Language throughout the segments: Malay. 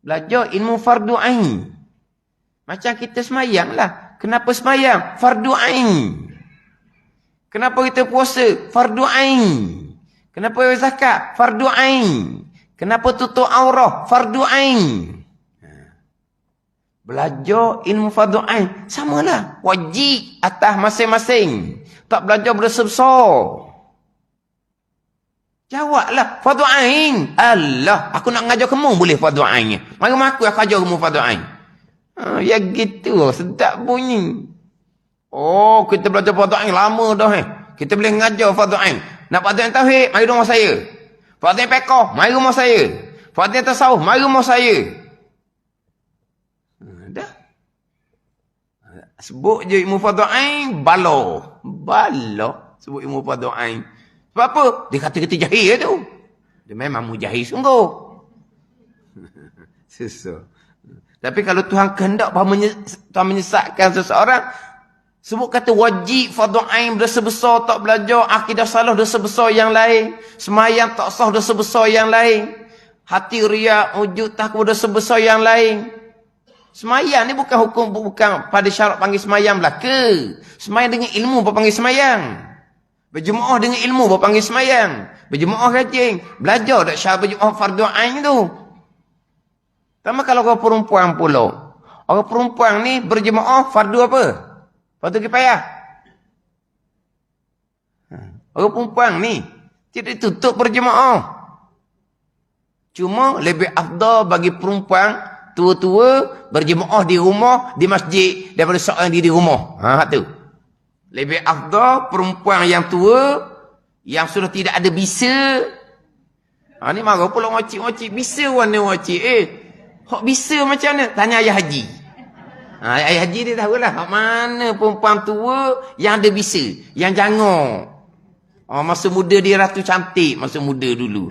Belajar ilmu fardu ain. Macam kita semayang lah. Kenapa semayang? Fardu ain. Kenapa kita puasa? Fardu ain. Kenapa zakat? Fardu ain. Kenapa tutup aurah? Fardu ain. Belajar ilmu fardu ain. Samalah. Wajib atas masing-masing. Tak belajar besar-besar. Jawablah. Fardu ain. Allah. Aku nak ngajar kamu boleh fardu ain. Mari aku ajar kamu fardu ain. Ya gitu. Sedap bunyi. Oh, kita belajar fardu ain lama dah. Kita boleh ngajar fardu ain. Nak fardu ain tauhid, mari rumah saya. Fardu ain fiqh, mari rumah saya. Fardu ain tasawuf, mari rumah saya. Dah. Sebut je ilmu fardu ain, balo. Balo. Sebut ilmu fardu ain. Sebab apa? Dia kata kita jahil tu. Dia memang mujahil sungguh. Susah. Tapi kalau Tuhan kehendak Tuhan menyesatkan seseorang, sebut kata wajib fardu ain dosa besar tak belajar, akidah salah dosa besar yang lain, semayang tak sah dosa besar yang lain, hati riak, wujud takwa dosa besar yang lain. Semayang ni bukan hukum, bukan pada syarat panggil semayang belaka. Semayang dengan ilmu berpanggil semayang. Berjemaah dengan ilmu berpanggil semayang. Berjemaah rajin. Belajar tak syarat berjemaah fardu ain tu. Sama kalau orang perempuan pula. Orang perempuan ni berjemaah fardu apa? Fardu kifayah. Orang perempuan ni tidak ditutup berjemaah. Cuma lebih afdal bagi perempuan tua-tua berjemaah di rumah, di masjid daripada seorang diri di rumah. Tu. Lebih afdal perempuan yang tua, yang sudah tidak ada bisa. Ni marah pula wacik-wacik. Bisa warna wacik. Hak bisa macam mana? Tanya ayah haji. Ayah haji dia tahulah. Hak mana perempuan tua yang ada bisa. Yang jangan. Masa muda dia ratu cantik. Masa muda dulu.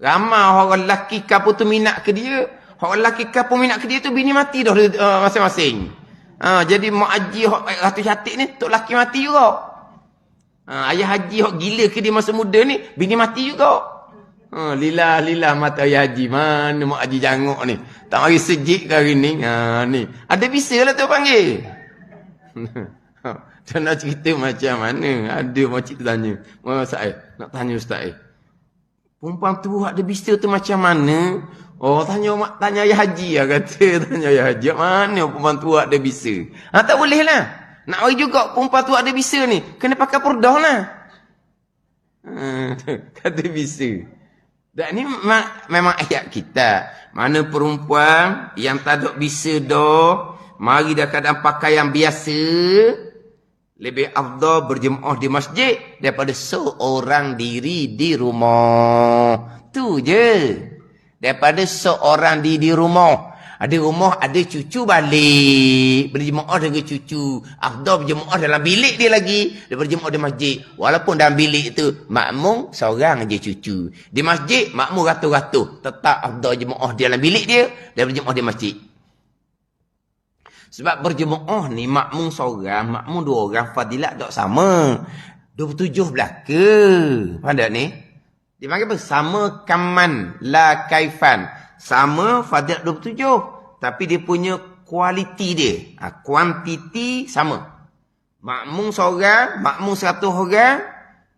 Ramai orang lelaki kapur tu minat ke dia. Orang lelaki kapur minat ke dia tu bini mati dah masing-masing. Jadi mak haji ratu cantik ni tok laki mati juga. Ayah haji hok gila ke dia masa muda ni bini mati juga. Lilah mata ayah haji. Mana mak haji jangok ni. Tak mari sejik ke hari ni. Ni. Ada bisa lah tu panggil. Tak nak cerita macam mana. Ada makcik tu tanya. Ustaz nak tanya Ustaz perempuan tu ada bisa tu macam mana? Oh, tanya ayah haji lah kata. Tanya ayah haji. Mana perempuan tu ada bisa? Tak boleh lah. Nak mari juga perempuan tu ada bisa ni. Kena pakai purdah lah. Kata bisa. Dan ni memang ayat kita. Mana perempuan yang tak ada bisa dah, mari dah keadaan pakaian biasa, lebih afdal berjemaah di masjid daripada seorang diri di rumah. Tu je. Daripada seorang di rumah. Ada rumah, ada cucu balik. Berjemaah dengan cucu. Afdal berjemaah dalam bilik dia lagi. Dia berjemaah di masjid. Walaupun dalam bilik tu, makmum seorang je cucu. Di masjid, makmum ratus-ratus. Tetap afdal jemaah di dalam bilik dia. Dan berjemaah di masjid. Sebab berjemaah ni, makmum seorang, makmum dua orang, fadilat tak sama. 27 belaka. Pada ni. Dia panggil apa? Sama kaman, la kaifan. Sama fadilat 27. Tapi dia punya kualiti dia. Kuantiti sama. Makmum seorang, makmum 100 orang,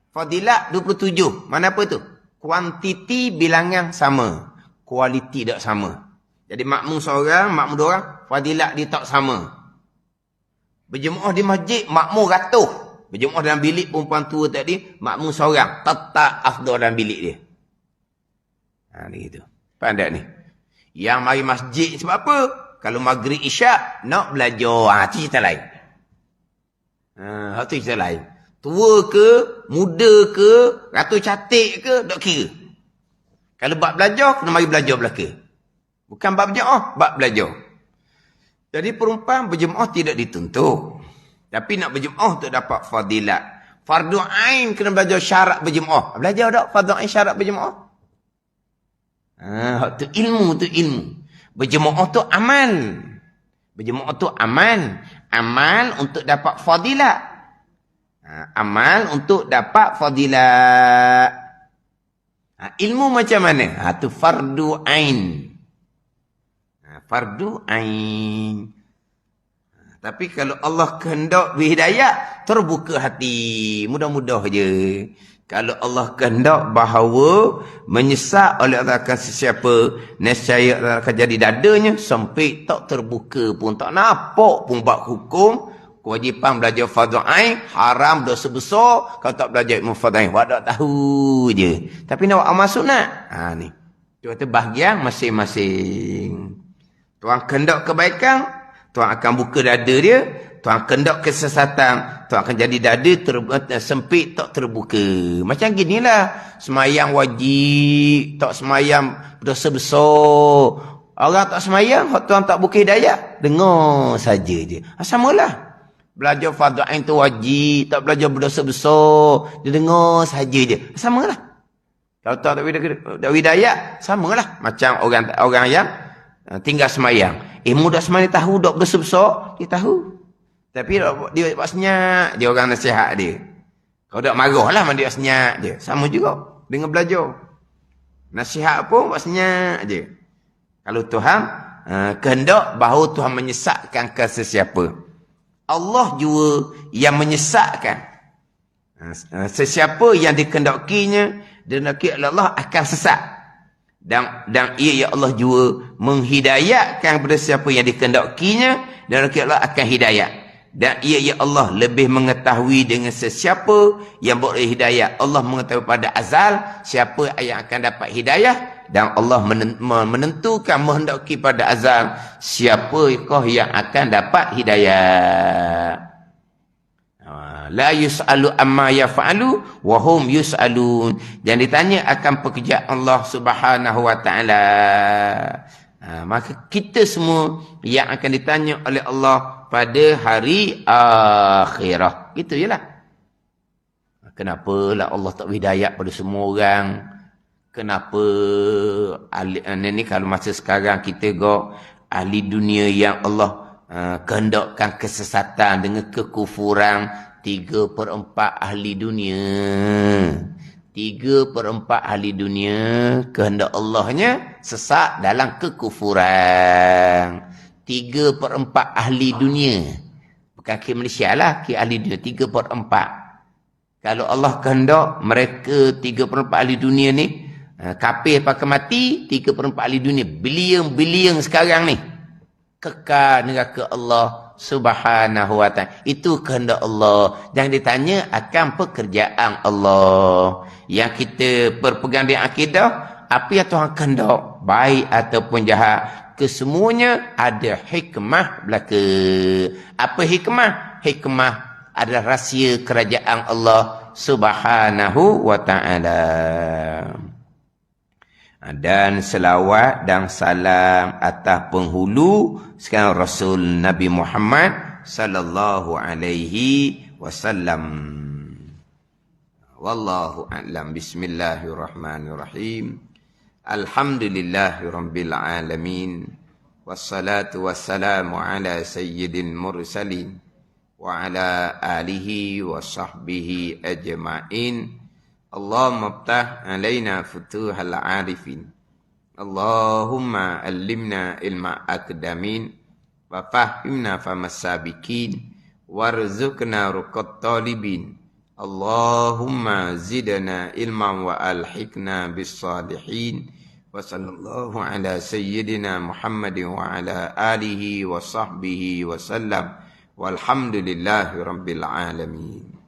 fadilat 27. Mana apa tu? Kuantiti bilangan sama. Kualiti tak sama. Jadi makmum seorang, makmum dua orang, fadilat dia tak sama. Berjemaah di masjid, makmum ratus. Berjemaah dalam bilik perempuan tua tadi, makmum seorang. Tetap afdal dalam bilik dia. Ni gitu. Pandai ni. Yang mari masjid sebab apa? Kalau maghrib isyak, nak belajar. Itu cerita lain. Itu cerita lain. Tua ke, muda ke, ratu cantik ke, tak kira. Kalau bab belajar, kena mari belajar belaka. Bukan bab jemaah, bab belajar. Jadi perempuan berjemaah tidak dituntut. Tapi nak berjemaah untuk dapat fadilat. Fardu ain kena belajar syarat berjemaah. Belajar tak fardu ain syarat berjemaah? Tu ilmu, tu ilmu. Berjemaah tu amal. Berjemaah tu amal. Amal untuk dapat fadilat. Amal untuk dapat fadilat. Ilmu macam mana? Tu fardu ain. Fardu ain. Tapi kalau Allah kehendak berhidayah, terbuka hati. Mudah-mudah je. Kalau Allah kehendak bahawa menyesat oleh Allah akan sesiapa, nescaya Allah akan jadi dadanya, sempit tak terbuka pun, tak nampak pun bab hukum. Kewajipan belajar fardu ain, haram dosa besar. Kalau tak belajar ilmu fardu ain, awak tak tahu je. Tapi nak buat amal sunat. Ni. Itu kata bahagian masing-masing. Tuhan kehendak kebaikan, Tuhan akan buka dada dia. Tuhan kehendak kesesatan, Tuhan akan jadi dada sempit, tak terbuka. Macam ginilah. Semayang wajib, tak semayang dosa besar. Orang tak semayang, Tuhan tak buka hidayah. Dengar saja je. Samalah. Belajar fardu ain tu wajib, tak belajar berdosa besar. Dia dengar saja je. Samalah. Kalau tak hidayah, samalah. Macam orang yang tinggal semayang. Mudah semayang tahu dok berdosa besar, dia tahu. Tapi dia buat senyap, dia orang nasihat dia. Kalau tak marahlah dia senyap je. Sama juga dengan belajar. Nasihat pun buat senyap je. Kalau Tuhan kehendak bahawa Tuhan menyesatkan ke sesiapa. Allah juga yang menyesatkan. Sesiapa yang dikehendakinya, dikehendaki oleh Allah akan sesat. Dan ia ya Allah juga menghidayahkan kepada siapa yang dikehendakinya, dan Allah akan hidayah. Dan ia ya Allah lebih mengetahui dengan sesiapa yang boleh hidayah. Allah mengetahui pada azal siapa yang akan dapat hidayah. Dan Allah menentukan, menghendaki pada azal siapakah yang akan dapat hidayah. La yus'alu amma yaf'alu wa hum yus'alun. Jangan ditanya akan pekerjaan Allah Subhanahu wa taala. Maka kita semua yang akan ditanya oleh Allah pada hari akhirah. Gitu jelah. Kenapalah Allah tak hidayah pada semua orang? Kenapa ni kalau masa sekarang kita ahli dunia yang Allah kehendakkan kesesatan dengan kekufuran, 3/4 ahli dunia. 3/4 ahli dunia kehendak Allahnya sesat dalam kekufuran. 3/4 ahli dunia. Bukan ke Malaysia lah, ke ahli dunia 3/4. Kalau Allah kehendak mereka 3/4 ahli dunia ni kafir pakai mati, 3/4 ahli dunia bilion sekarang ni kekal neraka Allah Subhanahu wa ta'ala. Itu kehendak Allah. Jangan ditanya akan pekerjaan Allah. Yang kita berpegang di akidah, apa yang Tuhan kehendak, baik ataupun jahat, kesemuanya ada hikmah belaka. Apa hikmah? Hikmah adalah rahsia kerajaan Allah Subhanahu wa ta'ala. Dan selawat dan salam atas penghulu sekarang Rasul Nabi Muhammad sallallahu alaihi wasallam. Wallahu a'lam. Bismillahirrahmanirrahim. Alhamdulillahirabbil alamin. Wassalatu wassalamu ala sayyidil mursalin wa ala alihi wa sahbihi ajma'in. Allahumma ftah alaina futuhal arifin. Allahumma allimna ilma akdamin wa fahimna famas sabiqin warzuqna ruqat talibin. Allahumma zidna ilman wa alhiqna bis salihin. Wa sallallahu ala sayyidina Muhammadin wa ala alihi wa sahbihi wa sallam. Walhamdulillahi rabbil alamin.